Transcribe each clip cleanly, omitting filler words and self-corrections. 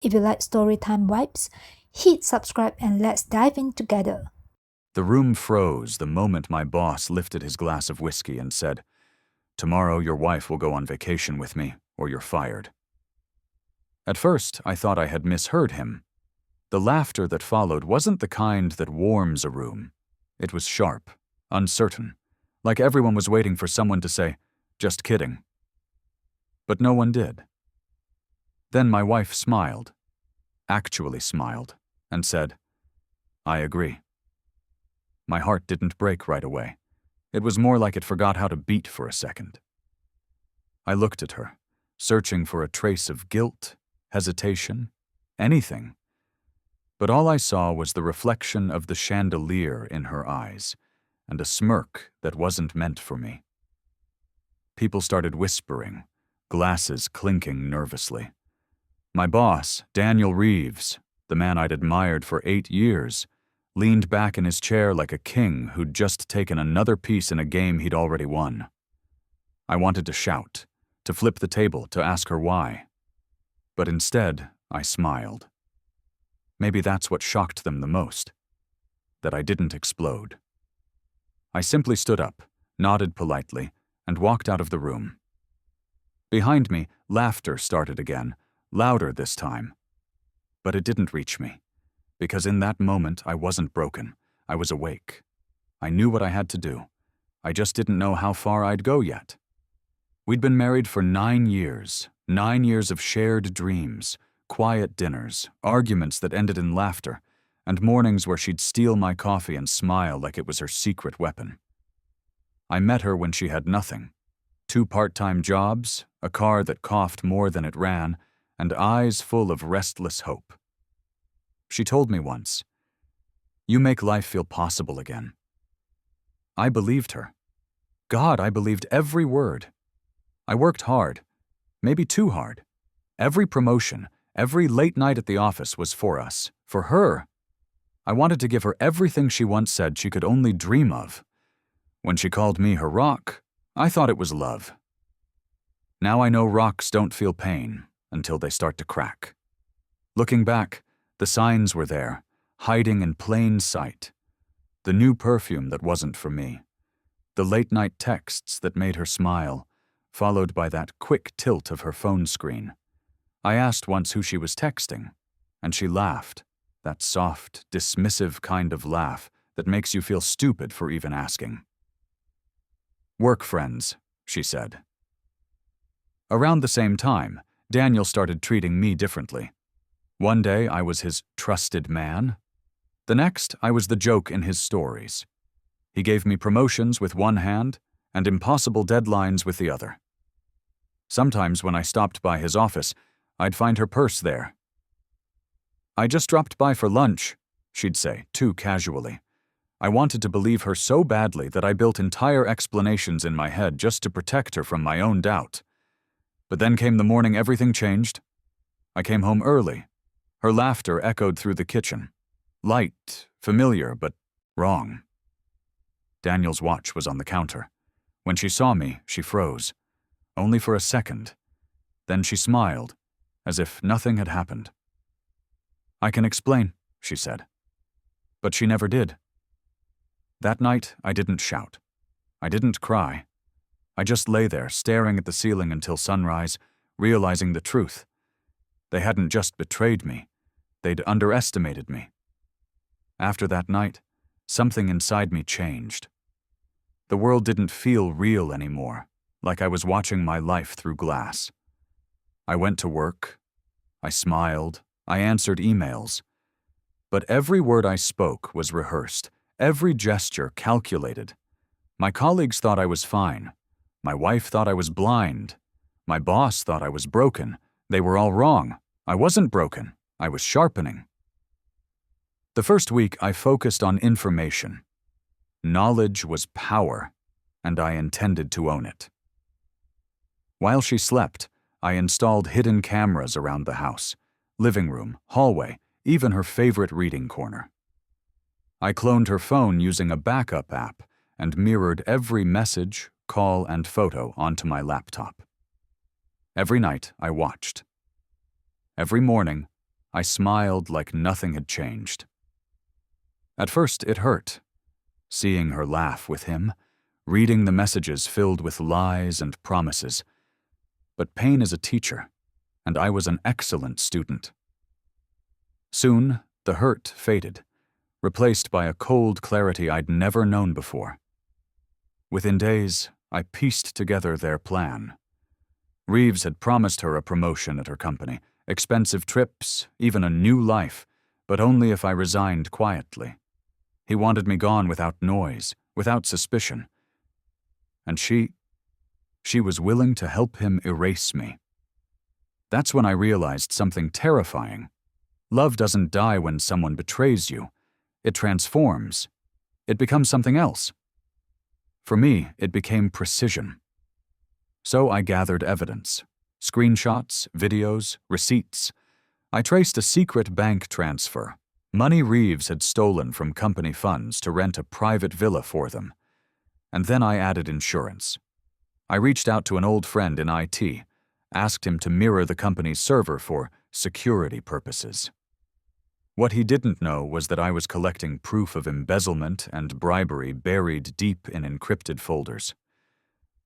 If you like storytime vibes, hit subscribe and let's dive in together. The room froze the moment my boss lifted his glass of whiskey and said, "Tomorrow your wife will go on vacation with me, or you're fired." At first, I thought I had misheard him. The laughter that followed wasn't the kind that warms a room. It was sharp, uncertain, like everyone was waiting for someone to say, "Just kidding." But no one did. Then my wife smiled, actually smiled, and said, "I agree." My heart didn't break right away. It was more like it forgot how to beat for a second. I looked at her, searching for a trace of guilt, hesitation, anything. But all I saw was the reflection of the chandelier in her eyes, and a smirk that wasn't meant for me. People started whispering, glasses clinking nervously. My boss, Daniel Reeves, the man I'd admired for 8 years, leaned back in his chair like a king who'd just taken another piece in a game he'd already won. I wanted to shout, to flip the table, to ask her why. But instead, I smiled. Maybe that's what shocked them the most, that I didn't explode. I simply stood up, nodded politely, and walked out of the room. Behind me, laughter started again, louder this time. But it didn't reach me, because in that moment I wasn't broken. I was awake. I knew what I had to do. I just didn't know how far I'd go yet. We'd been married for 9 years, 9 years of shared dreams, quiet dinners, arguments that ended in laughter, and mornings where she'd steal my coffee and smile like it was her secret weapon. I met her when she had nothing. 2 part-time jobs, a car that coughed more than it ran, and eyes full of restless hope. She told me once, "You make life feel possible again." I believed her. God, I believed every word. I worked hard, maybe too hard. Every promotion, every late night at the office was for us, for her. I wanted to give her everything she once said she could only dream of. When she called me her rock, I thought it was love. Now I know rocks don't feel pain until they start to crack. Looking back, the signs were there, hiding in plain sight. The new perfume that wasn't for me. The late-night texts that made her smile, followed by that quick tilt of her phone screen. I asked once who she was texting, and she laughed, that soft, dismissive kind of laugh that makes you feel stupid for even asking. "Work friends," she said. Around the same time, Daniel started treating me differently. One day I was his trusted man. The next, I was the joke in his stories. He gave me promotions with one hand and impossible deadlines with the other. Sometimes when I stopped by his office, I'd find her purse there. "I just dropped by for lunch," she'd say, too casually. I wanted to believe her so badly that I built entire explanations in my head just to protect her from my own doubt. But then came the morning everything changed. I came home early. Her laughter echoed through the kitchen. Light, familiar, but wrong. Daniel's watch was on the counter. When she saw me, she froze. Only for a second. Then she smiled, as if nothing had happened. "I can explain," she said. But she never did. That night, I didn't shout. I didn't cry. I just lay there, staring at the ceiling until sunrise, realizing the truth. They hadn't just betrayed me. They'd underestimated me. After that night, something inside me changed. The world didn't feel real anymore, like I was watching my life through glass. I went to work. I smiled. I answered emails. But every word I spoke was rehearsed, every gesture calculated. My colleagues thought I was fine. My wife thought I was blind. My boss thought I was broken. They were all wrong. I wasn't broken. I was sharpening. The first week, I focused on information. Knowledge was power, and I intended to own it. While she slept, I installed hidden cameras around the house, living room, hallway, even her favorite reading corner. I cloned her phone using a backup app and mirrored every message, call, and photo onto my laptop. Every night, I watched. Every morning, I smiled like nothing had changed. At first, it hurt, seeing her laugh with him, reading the messages filled with lies and promises. But pain is a teacher, and I was an excellent student. Soon, the hurt faded, replaced by a cold clarity I'd never known before. Within days, I pieced together their plan. Reeves had promised her a promotion at her company, expensive trips, even a new life, but only if I resigned quietly. He wanted me gone without noise, without suspicion. And she was willing to help him erase me. That's when I realized something terrifying. Love doesn't die when someone betrays you. It transforms. It becomes something else. For me, it became precision. So I gathered evidence. Screenshots, videos, receipts. I traced a secret bank transfer. Money Reeves had stolen from company funds to rent a private villa for them. And then I added insurance. I reached out to an old friend in IT, asked him to mirror the company's server for security purposes. What he didn't know was that I was collecting proof of embezzlement and bribery buried deep in encrypted folders.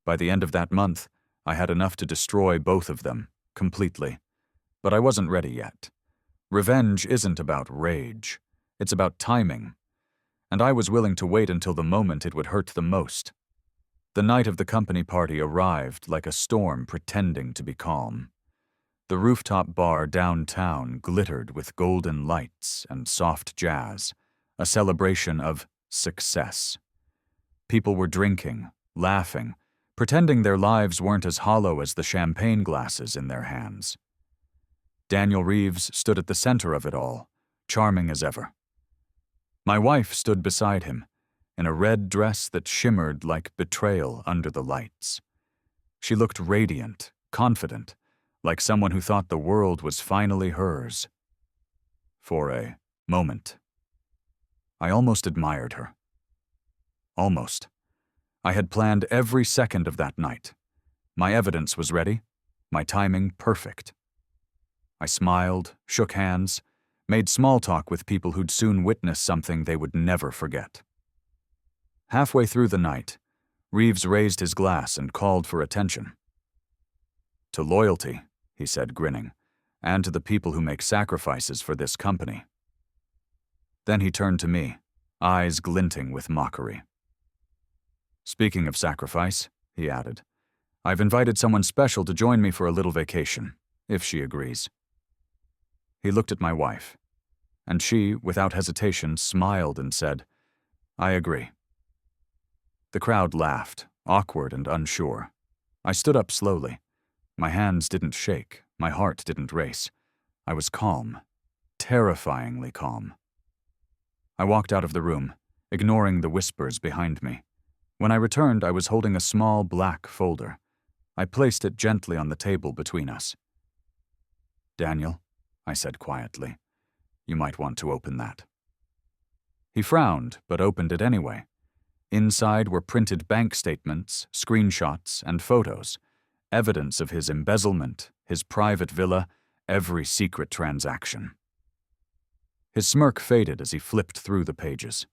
By the end of that month, I had enough to destroy both of them, completely. But I wasn't ready yet. Revenge isn't about rage. It's about timing. And I was willing to wait until the moment it would hurt the most. The night of the company party arrived like a storm pretending to be calm. The rooftop bar downtown glittered with golden lights and soft jazz, a celebration of success. People were drinking, laughing, pretending their lives weren't as hollow as the champagne glasses in their hands. Daniel Reeves stood at the center of it all, charming as ever. My wife stood beside him, in a red dress that shimmered like betrayal under the lights. She looked radiant, confident, like someone who thought the world was finally hers. For a moment, I almost admired her. Almost. I had planned every second of that night. My evidence was ready, my timing perfect. I smiled, shook hands, made small talk with people who'd soon witness something they would never forget. Halfway through the night, Reeves raised his glass and called for attention. "To loyalty," he said, grinning, "and to the people who make sacrifices for this company." Then he turned to me, eyes glinting with mockery. "Speaking of sacrifice," he added, "I've invited someone special to join me for a little vacation, if she agrees." He looked at my wife, and she, without hesitation, smiled and said, "I agree." The crowd laughed, awkward and unsure. I stood up slowly. My hands didn't shake, my heart didn't race. I was calm, terrifyingly calm. I walked out of the room, ignoring the whispers behind me. When I returned, I was holding a small black folder. I placed it gently on the table between us. "Daniel," I said quietly, "you might want to open that." He frowned, but opened it anyway. Inside were printed bank statements, screenshots, and photos, evidence of his embezzlement, his private villa, every secret transaction. His smirk faded as he flipped through the pages.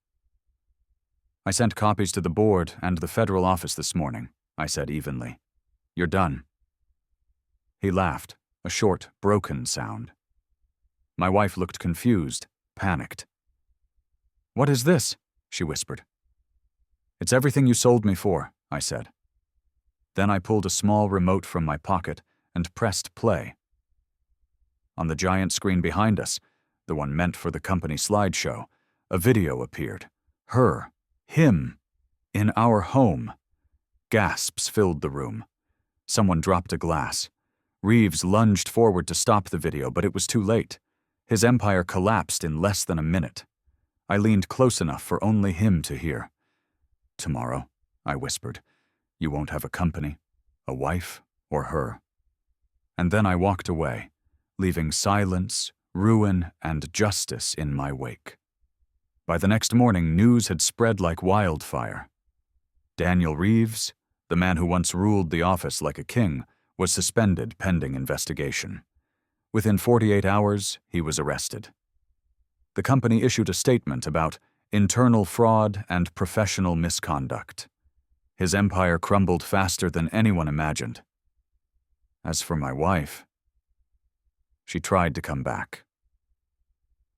"I sent copies to the board and the federal office this morning," I said evenly. "You're done." He laughed, a short, broken sound. My wife looked confused, panicked. "What is this?" she whispered. "It's everything you sold me for," I said. Then I pulled a small remote from my pocket and pressed play. On the giant screen behind us, the one meant for the company slideshow, a video appeared. Her, him, in our home. Gasps filled the room. Someone dropped a glass. Reeves lunged forward to stop the video, but it was too late. His empire collapsed in less than a minute. I leaned close enough for only him to hear. "Tomorrow," I whispered, "you won't have a company, a wife, or her." And then I walked away, leaving silence, ruin, and justice in my wake. By the next morning, news had spread like wildfire. Daniel Reeves, the man who once ruled the office like a king, was suspended pending investigation. Within 48 hours, he was arrested. The company issued a statement about internal fraud and professional misconduct. His empire crumbled faster than anyone imagined. As for my wife, she tried to come back.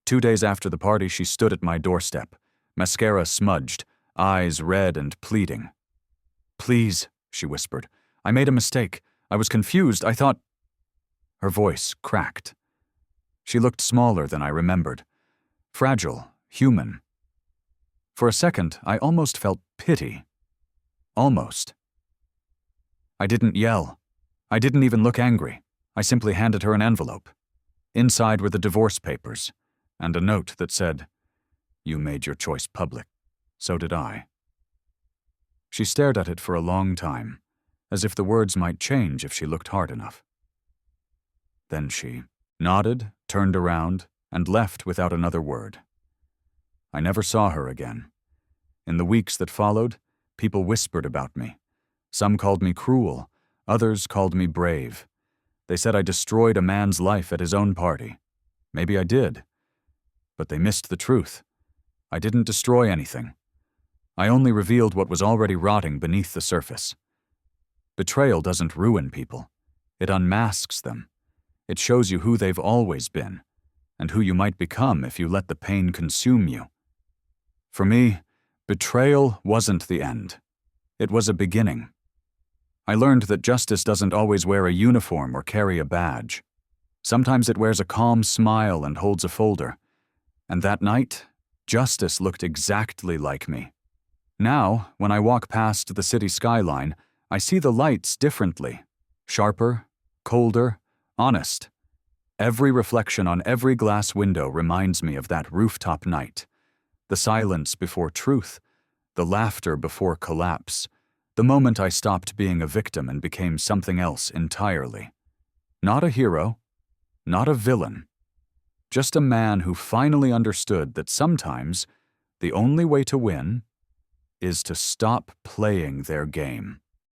2 days after the party, she stood at my doorstep, mascara smudged, eyes red and pleading. "Please," she whispered. "I made a mistake. I was confused. I thought—" Her voice cracked. She looked smaller than I remembered. Fragile, human. For a second, I almost felt pity. Almost. I didn't yell. I didn't even look angry. I simply handed her an envelope. Inside were the divorce papers, and a note that said, "You made your choice public. So did I." She stared at it for a long time, as if the words might change if she looked hard enough. Then she nodded, turned around, and left without another word. I never saw her again. In the weeks that followed, people whispered about me. Some called me cruel, others called me brave. They said I destroyed a man's life at his own party. Maybe I did. But they missed the truth. I didn't destroy anything. I only revealed what was already rotting beneath the surface. Betrayal doesn't ruin people. It unmasks them. It shows you who they've always been, and who you might become if you let the pain consume you. For me, betrayal wasn't the end. It was a beginning. I learned that justice doesn't always wear a uniform or carry a badge. Sometimes it wears a calm smile and holds a folder. And that night, justice looked exactly like me. Now, when I walk past the city skyline, I see the lights differently. Sharper, colder, honest. Every reflection on every glass window reminds me of that rooftop night. The silence before truth, the laughter before collapse, the moment I stopped being a victim and became something else entirely. Not a hero, not a villain, just a man who finally understood that sometimes the only way to win is to stop playing their game.